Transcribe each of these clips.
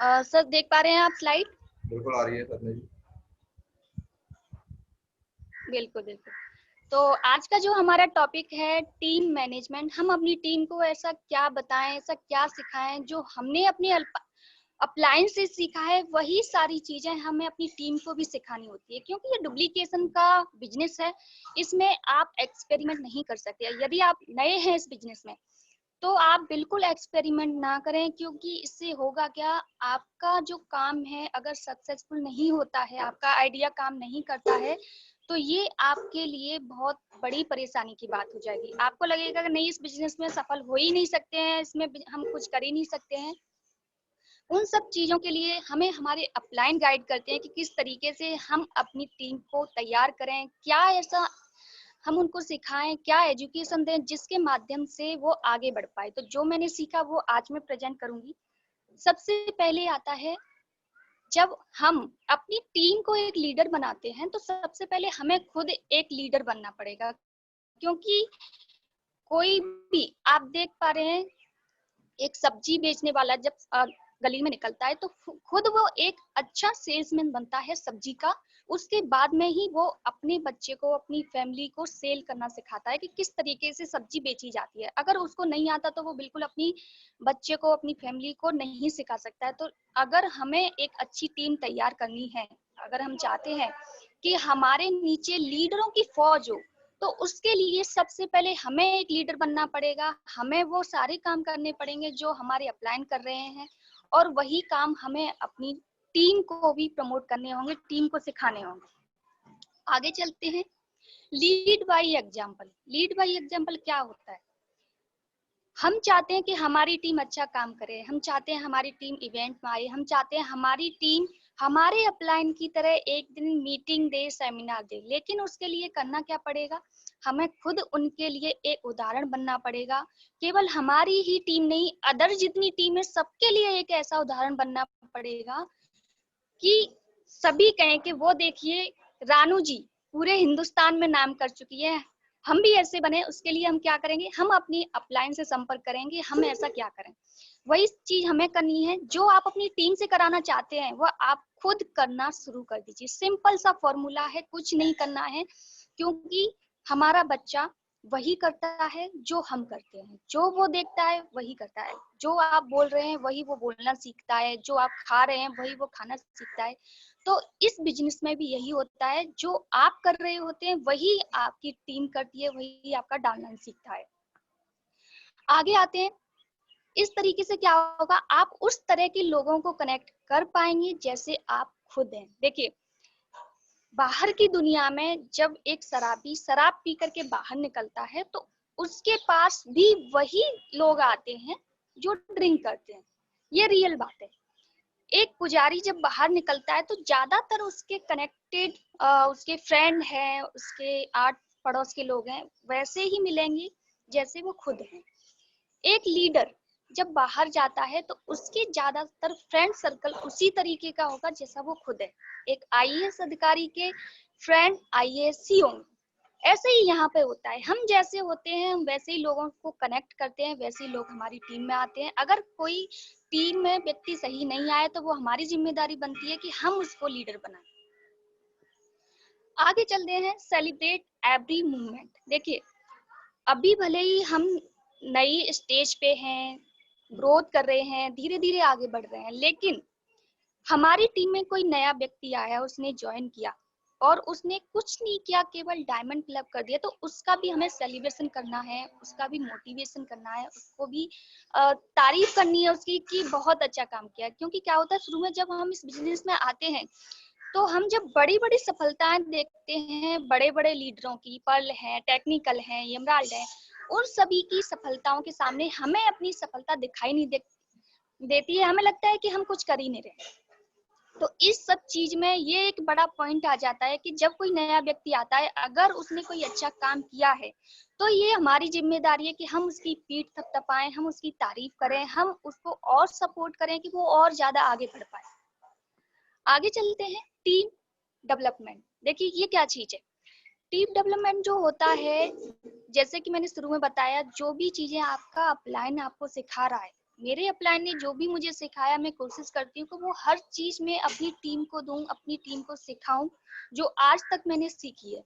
Sir देख पा रहे हैं आप स्लाइड? बिल्कुल आ रही है सर। बिल्कुल बिल्कुल। तो आज का जो हमारा टॉपिक है टीम मैनेजमेंट। हम अपनी टीम को ऐसा क्या बताएं, ऐसा क्या सिखाएं जो हमने अपने अपलाइन से सीखा है, वही सारी चीजें हमें अपनी टीम को भी सिखानी होती है, क्योंकि ये डुप्लीकेशन का बिजनेस है। इसमें आप एक्सपेरिमेंट नहीं कर सकते। यदि आप नए हैं इस बिजनेस में तो आप बिल्कुल एक्सपेरिमेंट ना करें, क्योंकि इससे होगा क्या, आपका जो काम है अगर सक्सेसफुल नहीं होता है, आपका आइडिया काम नहीं करता है, तो ये आपके लिए बहुत बड़ी परेशानी की बात हो जाएगी। आपको लगेगा कि नहीं, इस बिजनेस में सफल हो ही नहीं सकते हैं, इसमें हम कुछ कर ही नहीं सकते हैं। उन सब चीजों के लिए हमें हमारे अपलाइन गाइड करते हैं कि किस तरीके से हम अपनी टीम को तैयार करें, क्या ऐसा हम उनको सिखाएं, क्या एजुकेशन दें जिसके माध्यम से वो आगे बढ़ पाए। तो जो मैंने सीखा वो आज मैं प्रेजेंट करूंगी। सबसे पहले आता है, जब हम अपनी टीम को एक लीडर बनाते हैं तो सबसे पहले हमें खुद एक लीडर बनना पड़ेगा। क्योंकि कोई भी, आप देख पा रहे हैं, एक सब्जी बेचने वाला जब गली में निकलता है तो खुद वो एक अच्छा सेल्समैन बनता है सब्जी का। उसके बाद में ही वो अपने बच्चे को, अपनी फैमिली को सेल करना सिखाता है कि किस तरीके से सब्जी बेची जाती है। अगर उसको नहीं आता तो वो बिल्कुल अपनी बच्चे को, अपनी फैमिली को नहीं सिखा सकता है। तो अगर हमें एक अच्छी टीम तैयार करनी है, अगर हम चाहते हैं कि हमारे नीचे लीडरों की फौज हो, तो उसके लिए सबसे पहले हमें एक लीडर बनना पड़ेगा। हमें वो सारे काम करने पड़ेंगे जो हमारे अपलाइन कर रहे हैं, और वही काम हमें अपनी टीम को भी प्रमोट करने होंगे, टीम को सिखाने होंगे। आगे चलते हैं। Lead by example. Lead by example क्या होता है? हम चाहते हैं कि हमारी टीम अच्छा काम करे, हम चाहते हैं हमारी टीम इवेंट में आए, हम चाहते हैं हमारी टीम हमारे अपलाइन की तरह एक दिन मीटिंग दे, सेमिनार दे। लेकिन उसके लिए करना क्या पड़ेगा? हमें खुद उनके लिए एक उदाहरण बनना पड़ेगा। केवल हमारी ही टीम नहीं, अदर जितनी टीम है सबके लिए एक ऐसा उदाहरण बनना पड़ेगा कि सभी कहें कि वो देखिए, रानू जी पूरे हिंदुस्तान में नाम कर चुकी है, हम भी ऐसे बने। उसके लिए हम क्या करेंगे? हम अपनी अपलाइन से संपर्क करेंगे, हम ऐसा क्या करें। वही चीज हमें करनी है। जो आप अपनी टीम से कराना चाहते हैं वो आप खुद करना शुरू कर दीजिए। सिंपल सा फॉर्मूला है, कुछ नहीं करना है, क्योंकि हमारा बच्चा वही करता है जो हम करते हैं। जो वो देखता है वही करता है। जो आप बोल रहे हैं वही वो बोलना सीखता है। जो आप खा रहे हैं वही वो खाना सीखता है। तो इस बिजनेस में भी यही होता है, जो आप कर रहे होते हैं वही आपकी टीम करती है, वही आपका डालना सीखता है। आगे आते हैं। इस तरीके से क्या होगा, आप उस तरह के लोगों को कनेक्ट कर पाएंगे जैसे आप खुद हैं। देखिए, बाहर की दुनिया में जब एक शराबी शराब पी करके बाहर निकलता है तो उसके पास भी वही लोग आते हैं जो ड्रिंक करते हैं। ये रियल बात है। एक पुजारी जब बाहर निकलता है तो ज्यादातर उसके कनेक्टेड, उसके फ्रेंड हैं, उसके आठ पड़ोस के लोग हैं, वैसे ही मिलेंगे जैसे वो खुद हैं। एक लीडर जब बाहर जाता है तो उसके ज्यादातर फ्रेंड सर्कल उसी तरीके का होगा जैसा वो खुद है। एक आईएएस अधिकारी के फ्रेंड आईएएस ही होंगे। ऐसे ही यहाँ पे होता है, हम जैसे होते हैं हम वैसे ही लोगों को कनेक्ट करते हैं, वैसे ही लोग हमारी टीम में आते हैं। अगर कोई टीम में व्यक्ति सही नहीं आए तो वो हमारी जिम्मेदारी बनती है कि हम उसको लीडर बनाएं। आगे चलते हैं। Celebrate every movement. देखिए, अभी भले ही हम नई स्टेज पे हैं, ग्रोथ कर रहे हैं, धीरे धीरे आगे बढ़ रहे हैं, लेकिन हमारी टीम में कोई नया व्यक्ति आया, उसने ज्वाइन किया और उसने कुछ नहीं किया, केवल डायमंड क्लब कर दिया, तो उसका भी हमें सेलिब्रेशन करना है, उसका भी मोटिवेशन करना है, उसको भी तारीफ करनी है उसकी कि बहुत अच्छा काम किया। क्योंकि क्या होता है, शुरू में जब हम इस बिजनेस में आते हैं तो हम जब बड़ी बड़ी सफलताएं देखते हैं, बड़े बड़े लीडरों की, पर्ल है, टेक्निकल है, एमराल्ड है, उन सभी की सफलताओं के सामने हमें अपनी सफलता दिखाई नहीं देती है। हमें लगता है कि हम कुछ कर ही नहीं रहे। तो इस सब चीज में ये एक बड़ा पॉइंट आ जाता है कि जब कोई नया व्यक्ति आता है, अगर उसने कोई अच्छा काम किया है तो ये हमारी जिम्मेदारी है कि हम उसकी पीठ थपथपाएं, हम उसकी तारीफ करें, हम उसको और सपोर्ट करें कि वो और ज्यादा आगे बढ़ पाए। आगे चलते हैं। Team development. देखिए, ये क्या चीज है? टीम डेवलपमेंट जो होता है, जैसे कि मैंने शुरू में बताया, जो भी चीजें आपका अपलाइन आपको सिखा रहा है मेरे अपलाइन ने जो भी मुझे सिखाया, मैं कोशिश करती हूँ कि वो हर चीज में अपनी टीम को दूं, अपनी टीम को सिखाऊं, जो आज तक मैंने सीखी है।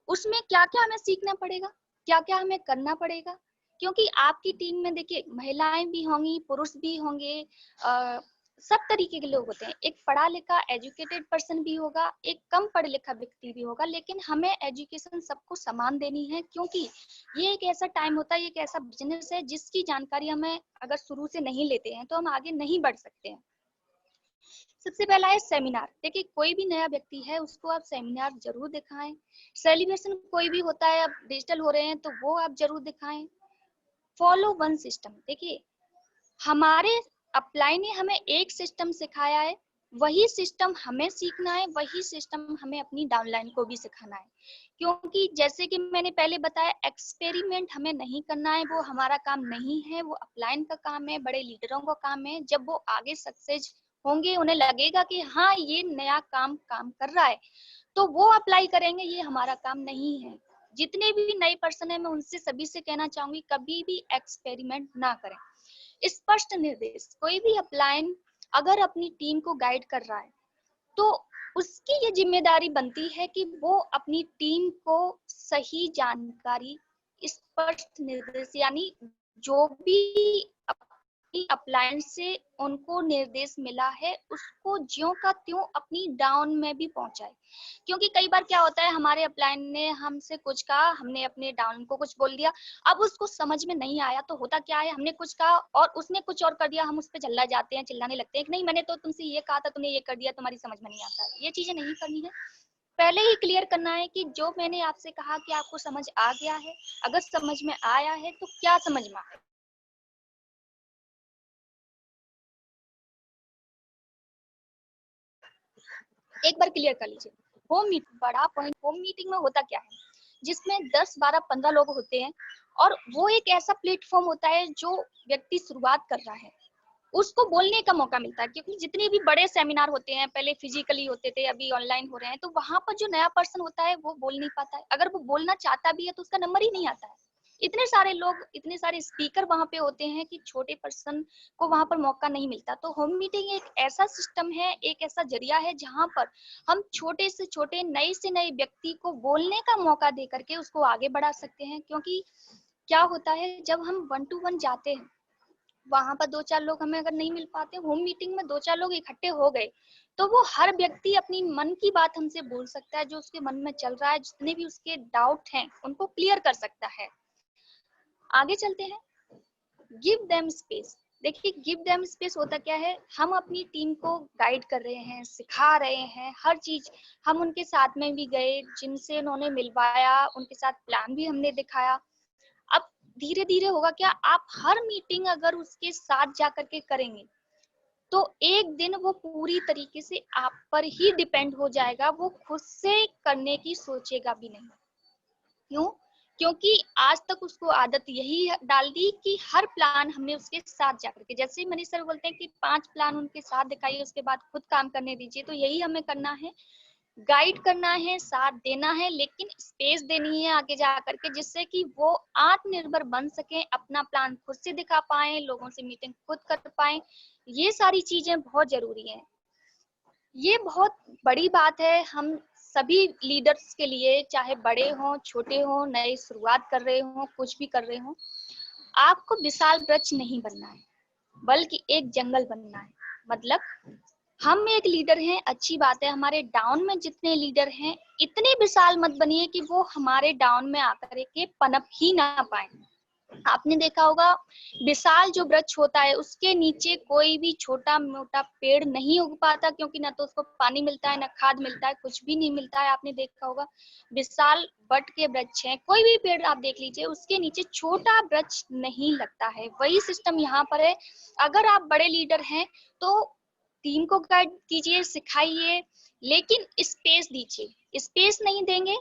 उसमें क्या क्या हमें सीखना पड़ेगा, क्या क्या हमें करना पड़ेगा, क्योंकि आपकी टीम में देखिए महिलाएं भी होंगी, पुरुष भी होंगे, सब तरीके के लोग होते हैं। एक पढ़ा लिखा एजुकेटेड पर्सन भी होगा, एक कम पढ़ा लिखा व्यक्ति भी होगा, लेकिन हमें एजुकेशन सबको समान देनी है, क्योंकि ये एक ऐसा टाइम होता है, ये एक ऐसा बिजनेस है जिसकी जानकारी हमें अगर शुरू से नहीं लेते हैं तो हम आगे नहीं बढ़ सकते हैं। सबसे पहला है सेमिनार। देखिए कोई भी नया व्यक्ति है उसको आप सेमिनार जरूर दिखाएं। सेलिब्रेशन कोई भी होता है, अब डिजिटल हो रहे हैं तो वो आप जरूर दिखाएं। Follow one system. देखिए हमारे अपलाइन ने हमें एक सिस्टम सिखाया है, वही सिस्टम हमें सीखना है, वही सिस्टम हमें अपनी डाउनलाइन को भी सिखाना है। क्योंकि जैसे कि मैंने पहले बताया, एक्सपेरिमेंट हमें नहीं करना है, वो हमारा काम नहीं है, वो अपलाइन का काम है, बड़े लीडरों का काम है। जब वो आगे सक्सेस होंगे, उन्हें लगेगा कि हाँ ये नया काम काम कर रहा है, तो वो अप्लाई करेंगे, ये हमारा काम नहीं है। जितने भी नए पर्सन है, मैं उनसे सभी से कहना चाहूंगी कभी भी एक्सपेरिमेंट ना करें। स्पष्ट निर्देश। कोई भी अपलाइन अगर अपनी टीम को गाइड कर रहा है तो उसकी ये जिम्मेदारी बनती है कि वो अपनी टीम को सही जानकारी, स्पष्ट निर्देश, यानी जो भी अपनी अपलाइन से उनको निर्देश मिला है उसको ज्यों का त्यों अपनी डाउन में भी पहुंचाए। क्योंकि कई बार क्या होता है, हमारे अपलाइन ने हमसे कुछ कहा, हमने अपने डाउन को कुछ बोल दिया, अब उसको समझ में नहीं आया तो होता क्या है, हमने कुछ कहा और उसने कुछ और कर दिया, हम उस पर चिल्ला जाते हैं, चिल्लाने लगते हैं कि नहीं मैंने तो तुमसे ये कहा था, तुमने ये कर दिया, तुम्हारी समझ में नहीं आता। ये चीजें नहीं करनी है। पहले ही क्लियर करना है कि जो मैंने आपसे कहा कि आपको समझ आ गया है, अगर समझ में आया है तो क्या समझ में आया, एक बार क्लियर कर लीजिए। होम मीटिंग बड़ा पॉइंट। होम मीटिंग में होता क्या है, जिसमें 10 12 15 लोग होते हैं और वो एक ऐसा प्लेटफॉर्म होता है जो व्यक्ति शुरुआत कर रहा है उसको बोलने का मौका मिलता है। क्योंकि जितने भी बड़े सेमिनार होते हैं, पहले फिजिकली होते थे, अभी ऑनलाइन हो रहे हैं, तो वहां पर जो नया पर्सन होता है वो बोल नहीं पाता है। अगर वो बोलना चाहता भी है तो उसका नंबर ही नहीं आता है। इतने सारे लोग, इतने सारे स्पीकर वहां पे होते हैं कि छोटे पर्सन को वहां पर मौका नहीं मिलता। तो होम मीटिंग एक ऐसा सिस्टम है, एक ऐसा जरिया है जहां पर हम छोटे से छोटे, नए से नए व्यक्ति को बोलने का मौका दे करके उसको आगे बढ़ा सकते हैं। क्योंकि क्या होता है, जब हम 1 to 1 जाते हैं, वहां पर 2 4 लोग हमें अगर नहीं मिल पाते, होम मीटिंग में 2 4 लोग इकट्ठे हो गए, तो वो हर व्यक्ति अपनी मन की बात हमसे बोल सकता है, जो उसके मन में चल रहा है, जितने भी उसके डाउट हैं उनको क्लियर कर सकता है। आगे चलते हैं। Give them space. देखिए गिव देम स्पेस होता क्या है, हम अपनी टीम को गाइड कर रहे हैं, सिखा रहे हैं हर चीज। हम उनके साथ में भी गए, जिनसे उन्होंने मिलवाया, उनके साथ प्लान भी हमने दिखाया। अब धीरे धीरे होगा क्या, आप हर मीटिंग अगर उसके साथ जाकर के करेंगे तो एक दिन वो पूरी तरीके से आप पर ही डिपेंड हो जाएगा, वो खुद से करने की सोचेगा भी नहीं। क्यों? क्योंकि आज तक उसको आदत यही डाल दी कि हर प्लान हमने उसके साथ जाकर के, जैसे ही मनीष सर बोलते हैं कि 5 प्लान उनके साथ दिखाइए, उसके बाद खुद काम करने दीजिए, तो यही हमें करना है। गाइड करना है, साथ देना है, लेकिन स्पेस देनी है आगे जा करके, जिससे कि वो आत्मनिर्भर बन सके, अपना प्लान खुद से दिखा पाए, लोगों से मीटिंग खुद कर पाए। ये सारी चीजें बहुत जरूरी हैं। ये बहुत बड़ी बात है हम सभी लीडर्स के लिए, चाहे बड़े हों, छोटे हों, नए शुरुआत कर रहे हों, कुछ भी कर रहे हों। आपको विशाल वृक्ष नहीं बनना है, बल्कि एक जंगल बनना है। मतलब हम एक लीडर हैं, अच्छी बात है, हमारे डाउन में जितने लीडर हैं, इतने विशाल मत बनिए कि वो हमारे डाउन में आकर के पनप ही ना पाए। आपने देखा होगा, विशाल जो वृक्ष होता है उसके नीचे कोई भी छोटा मोटा पेड़ नहीं उग पाता, क्योंकि ना तो उसको पानी मिलता है, ना खाद मिलता है, कुछ भी नहीं मिलता है। आपने देखा होगा विशाल वट के वृक्ष हैं, कोई भी पेड़ आप देख लीजिए, उसके नीचे छोटा वृक्ष नहीं लगता है। वही सिस्टम यहाँ पर है। अगर आप बड़े लीडर हैं तो टीम को गाइड कीजिए, सिखाइए, लेकिन स्पेस दीजिए। स्पेस नहीं देंगे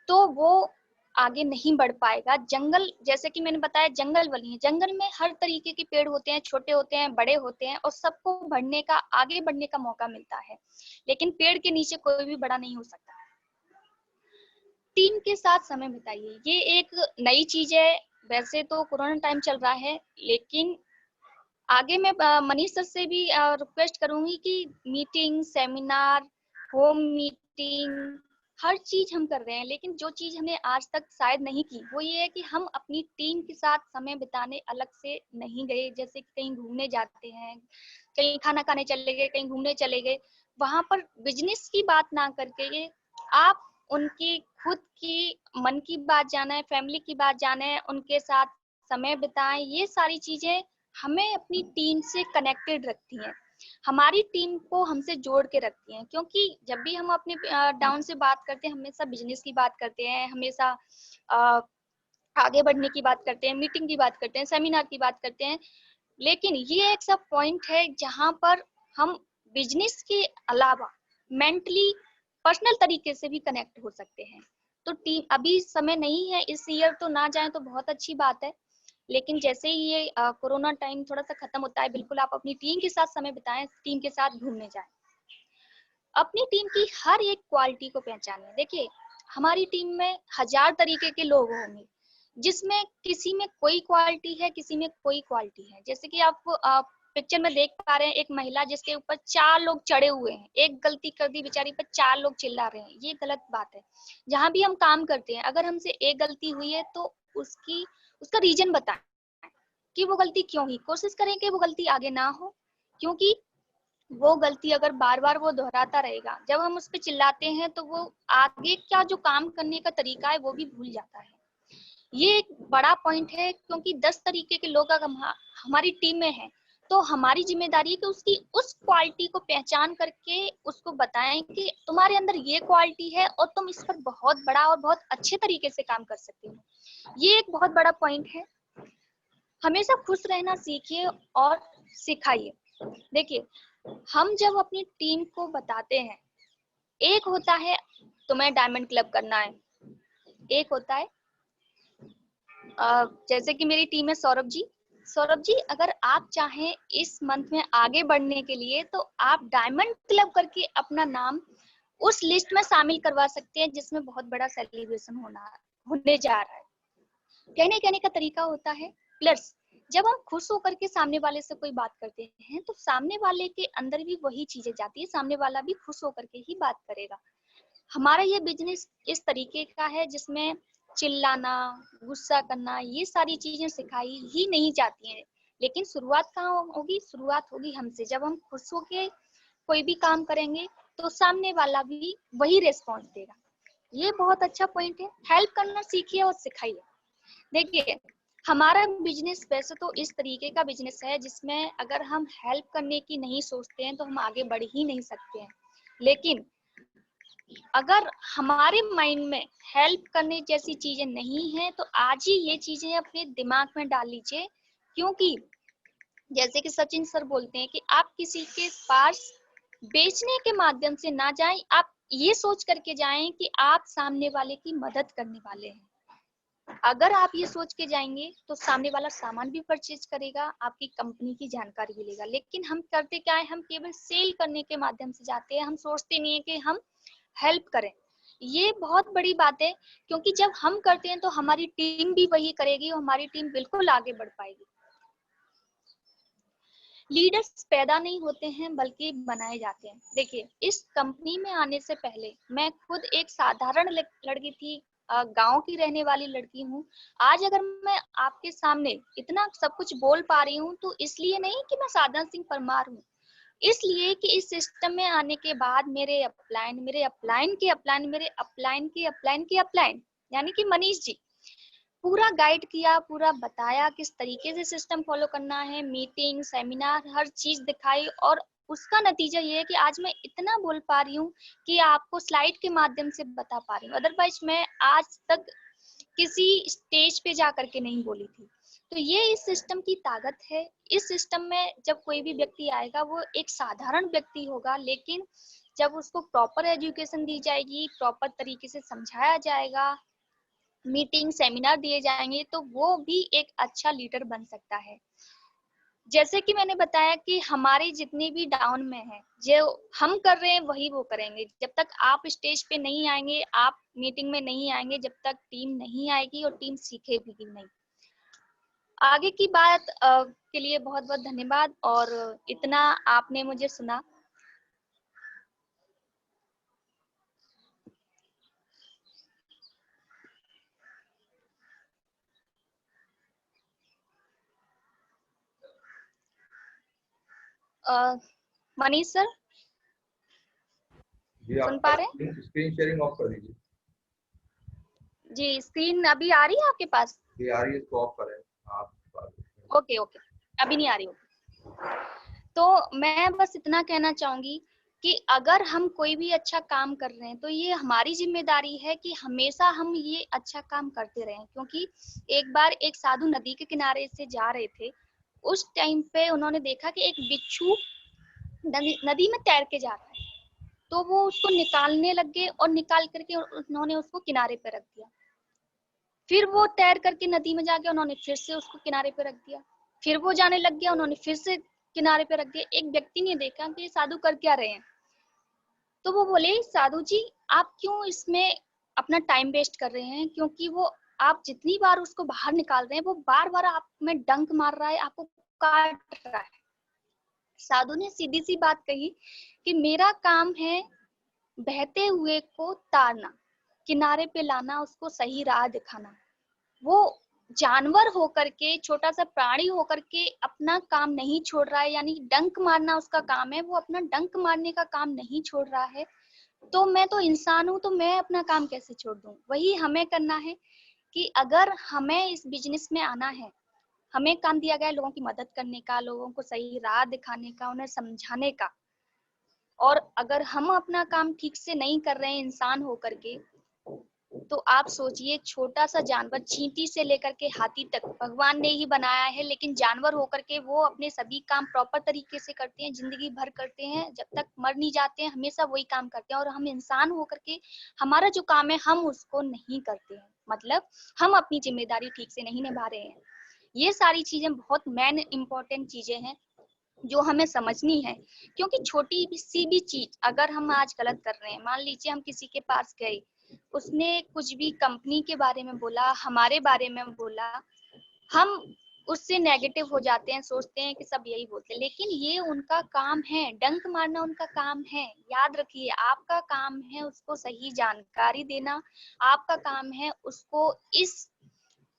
तो वो आगे नहीं बढ़ पाएगा। जंगल, जैसे कि मैंने बताया, जंगल बनी है, जंगल में हर तरीके के पेड़ होते हैं, छोटे होते हैं, बड़े होते हैं, और सबको बढ़ने का, आगे बढ़ने का मौका मिलता है, लेकिन पेड़ के नीचे कोई भी बड़ा नहीं हो सकता। टीम के साथ समय बिताइए। ये एक नई चीज है, वैसे तो कोरोना टाइम चल रहा है, लेकिन आगे मैं मनीष सर से भी रिक्वेस्ट करूंगी कि मीटिंग, सेमिनार, होम मीटिंग, हर चीज हम कर रहे हैं, लेकिन जो चीज हमने आज तक शायद नहीं की वो ये है कि हम अपनी टीम के साथ समय बिताने अलग से नहीं गए। जैसे कि कहीं घूमने जाते हैं, कहीं खाना खाने चले गए, कहीं घूमने चले गए, वहां पर बिजनेस की बात ना करके आप उनकी खुद की मन की बात जाना है, फैमिली की बात जाना है, उनके साथ समय बिताएं। ये सारी चीजें हमें अपनी टीम से कनेक्टेड रखती हैं, हमारी टीम को हमसे जोड़ के रखती हैं। क्योंकि जब भी हम अपने डाउन से बात करते हैं, हमेशा बिजनेस की बात करते हैं, हमेशा अ, आगे बढ़ने की बात करते हैं, मीटिंग की बात करते हैं, सेमिनार की बात करते हैं, लेकिन ये एक सब पॉइंट है जहां पर हम बिजनेस के अलावा मेंटली, पर्सनल तरीके से भी कनेक्ट हो सकते हैं। तो टीम, अभी समय नहीं है, इस ईयर तो ना जाए तो बहुत अच्छी बात है, लेकिन जैसे ही ये कोरोना टाइम थोड़ा सा खत्म होता है, बिल्कुल आप अपनी टीम के साथ समय बिताएं, टीम के साथ घूमने जाएं, अपनी टीम की हर एक क्वालिटी को पहचानें। देखिए, हमारी टीम में हजार तरीके के लोग होंगे, जिसमें किसी में कोई क्वालिटी है, किसी में कोई क्वालिटी है। जैसे कि आप पिक्चर में देख पा रहे हैं, एक महिला जिसके ऊपर 4 लोग चढ़े हुए हैं, एक गलती कर दी बेचारी पर 4 लोग चिल्ला रहे हैं, ये गलत बात है। जहां भी हम काम करते हैं, अगर हमसे एक गलती हुई है तो उसका रीजन बताएं कि वो गलती क्यों हुई, कोशिश करें कि वो गलती आगे ना हो। क्योंकि वो गलती अगर बार बार वो दोहराता रहेगा, जब हम उस पर चिल्लाते हैं तो वो आगे क्या जो काम करने का तरीका है वो भी भूल जाता है। ये एक बड़ा पॉइंट है, क्योंकि 10 तरीके के लोग अगर हमारी टीम में हैं, तो हमारी जिम्मेदारी है कि उसकी उस क्वालिटी को पहचान करके उसको बताएं कि तुम्हारे अंदर ये क्वालिटी है और तुम इस पर बहुत बड़ा और बहुत अच्छे तरीके से काम कर सकते हो। ये एक बहुत बड़ा पॉइंट है। हमेशा खुश रहना सीखिए और सिखाइए। देखिए, हम जब अपनी टीम को बताते हैं, एक होता है तुम्हें डायमंड क्लब करना है, एक होता है जैसे कि मेरी टीम है सौरभ जी। सौरभ जी, अगर आप चाहें इस मंथ में आगे बढ़ने के लिए, तो आप डायमंड क्लब करके अपना नाम उस लिस्ट में शामिल करवा सकते हैं, जिसमें बहुत बड़ा सेलिब्रेशन होने जा रहा है। कहने का तरीका होता है। प्लस जब हम खुश होकर के सामने वाले से कोई बात करते हैं, तो सामने वाले के अंदर भी वही चीजें जाती है, सामने वाला भी खुश होकर के ही बात करेगा। हमारा ये बिजनेस इस तरीके का है जिसमें चिल्लाना, गुस्सा करना, ये सारी चीजें सिखाई ही नहीं जाती हैं। लेकिन शुरुआत कहाँ होगी? शुरुआत होगी हमसे। जब हम खुश होके कोई भी काम करेंगे, तो सामने वाला भी वही रेस्पॉन्स देगा। ये बहुत अच्छा पॉइंट है। हेल्प करना सीखिए और सिखाइए। देखिए, हमारा बिजनेस वैसे तो इस तरीके का बिजनेस है जिसमें अगर हम हेल्प करने की नहीं सोचते हैं तो हम आगे बढ़ ही नहीं सकते हैं। लेकिन अगर हमारे माइंड में हेल्प करने जैसी चीजें नहीं है, तो आज ही ये चीजें अपने दिमाग में डाल लीजिए। क्योंकि जैसे कि सचिन सर बोलते हैं कि आप किसी के पास बेचने के माध्यम से ना जाएं, आप ये सोच करके जाएं कि आप सामने वाले की मदद करने वाले हैं। अगर आप ये सोच के जाएंगे तो सामने वाला सामान भी परचेज करेगा, आपकी कंपनी की जानकारी भी लेगा। लेकिन हम करते क्या है? हम केवल सेल करने के माध्यम से जाते हैं, हम सोचते नहीं है कि हम हेल्प करें। ये बहुत बड़ी बात है, क्योंकि जब हम करते हैं तो हमारी टीम भी वही करेगी और हमारी टीम बिल्कुल आगे बढ़ पाएगी। लीडर्स पैदा नहीं होते हैं बल्कि बनाए जाते हैं। देखिए, इस कंपनी में आने से पहले मैं खुद एक साधारण लड़की थी, गांव की रहने वाली लड़की हूँ। आज अगर मैं आपके सामने इतना सब कुछ बोल पा रही हूँ, तो इसलिए नहीं कि मैं साधन सिंह परमार हूँ, इसलिए कि इस सिस्टम में आने के बाद मेरे अपलाइन, मेरे अपलाइन के अपलाइन, मेरे अपलाइन के अपलाइन के अपलाइन, यानी कि मनीष जी, पूरा गाइड किया, पूरा बताया किस तरीके से सिस्टम फॉलो करना है, मीटिंग, सेमिनार, हर चीज दिखाई। और उसका नतीजा ये है कि आज मैं इतना बोल पा रही हूँ कि आपको स्लाइड के माध्यम से बता पा रही हूँ। अदरवाइज मैं आज तक किसी स्टेज पे जा करके नहीं बोली थी। तो ये इस सिस्टम की ताकत है। इस सिस्टम में जब कोई भी व्यक्ति आएगा, वो एक साधारण व्यक्ति होगा, लेकिन जब उसको प्रॉपर एजुकेशन दी जाएगी, प्रॉपर तरीके से समझाया जाएगा, मीटिंग, सेमिनार दिए जाएंगे, तो वो भी एक अच्छा लीडर बन सकता है। जैसे कि मैंने बताया कि हमारे जितने भी डाउन में है, जो हम कर रहे हैं वही वो करेंगे। जब तक आप स्टेज पे नहीं आएंगे, आप मीटिंग में नहीं आएंगे, जब तक टीम नहीं आएगी और टीम सीखेगी नहीं। आगे की बात के लिए बहुत बहुत धन्यवाद, और इतना आपने मुझे सुना। मनीष सर, जी सुन आप पा रहे हैं? स्क्रीन शेयरिंग ऑफ कर दीजिए। जी, स्क्रीन अभी आ रही है आपके पास? ये आ रही है, इसको ऑफ करें आप। ओके ओके, अभी नहीं आ रही होगी। तो मैं बस इतना कहना चाहूंगी कि अगर हम कोई भी अच्छा काम कर रहे हैं तो ये हमारी जिम्मेदारी है कि हमेशा हम ये अच्छा काम करते रहें, क्योंकि एक बार एक साधु नदी के किनारे से जा रहे थे। उस टाइम पे उन्होंने देखा कि एक बिच्छू नदी में तैर के जा रहा है, तो वो उसको निकालने लग गए और निकाल करके उन्होंने उसको किनारे पे रख दिया। फिर वो तैर करके नदी में जाके उन्होंने फिर से उसको किनारे पे रख दिया। फिर वो जाने लग गया, उन्होंने फिर से किनारे पे रख दिया। एक व्यक्ति ने देखा कि ये साधु कर क्या रहे हैं, तो वो बोले, साधु जी आप क्यों इसमें अपना टाइम वेस्ट कर रहे हैं, क्योंकि वो आप जितनी बार उसको बाहर निकाल रहे हैं वो बार बार आप में डंक मार रहा है, आपको काट रहा है। साधु ने सीधी सी बात कही कि मेरा काम है बहते हुए को तारना, किनारे पे लाना, उसको सही राह दिखाना। वो जानवर होकर के, छोटा सा प्राणी होकर के अपना काम नहीं छोड़ रहा है, यानी डंक मारना उसका काम है, वो अपना डंक मारने का काम नहीं छोड़ रहा है। तो मैं तो इंसान हूँ, तो मैं अपना काम कैसे छोड़ दूं? वही हमें करना है कि अगर हमें इस बिजनेस में आना है, हमें काम दिया गया है लोगों की मदद करने का, लोगों को सही राह दिखाने का, उन्हें समझाने का। और अगर हम अपना काम ठीक से नहीं कर रहे हैं इंसान होकर के, तो आप सोचिए, छोटा सा जानवर, चींटी से लेकर के हाथी तक भगवान ने ही बनाया है, लेकिन जानवर होकर के वो अपने सभी काम प्रॉपर तरीके से करते हैं, जिंदगी भर करते हैं, जब तक मर नहीं जाते हैं हमेशा वही काम करते हैं। और हम इंसान होकर के हमारा जो काम है हम उसको नहीं करते हैं, मतलब हम अपनी जिम्मेदारी ठीक से नहीं निभा रहे हैं। ये सारी चीजें बहुत मेन इम्पोर्टेंट चीजें हैं जो हमें समझनी है। क्योंकि छोटी सी भी चीज अगर हम आज गलत कर रहे हैं, मान लीजिए हम किसी के पास गए, उसने कुछ भी कंपनी के बारे में बोला, हमारे बारे में बोला, हम उससे नेगेटिव हो जाते हैं, सोचते हैं कि सब यही बोलते हैं, लेकिन ये उनका काम है, डंक मारना उनका काम है। याद रखिए, आपका काम है उसको सही जानकारी देना, आपका काम है उसको इस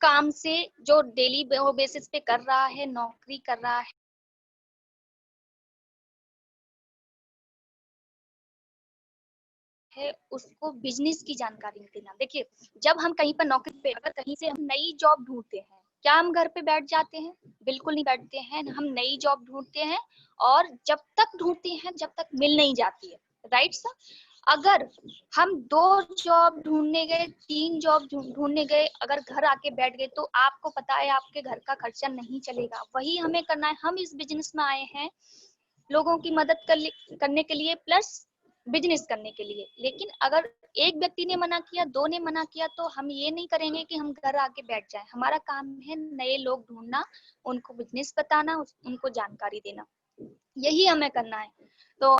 काम से, जो डेली बेसिस पे कर रहा है, नौकरी कर रहा है, उसको बिजनेस की जानकारी देना। देखिए, जब हम कहीं पर नौकरी पे, अगर कहीं से हम नई जॉब ढूंढते हैं, क्या हम घर पे बैठ जाते हैं? बिल्कुल नहीं बैठते हैं, हम नई जॉब ढूंढते हैं, और जब तक ढूंढते हैं जब तक मिल नहीं जाती है, राइट सर? अगर हम 2 जॉब ढूंढने गए, 3 जॉब ढूंढने गए, अगर घर आके बैठ गए, तो आपको पता है आपके घर का खर्चा नहीं चलेगा। वही हमें करना है, हम इस बिजनेस में आए हैं लोगों की मदद करने के लिए, प्लस बिजनेस करने के लिए। लेकिन अगर एक व्यक्ति ने मना किया, 2 ने मना किया, तो हम ये नहीं करेंगे कि हम घर आके बैठ जाएं। हमारा काम है नए लोग ढूंढना, उनको बिजनेस बताना, उनको जानकारी देना, यही हमें करना है।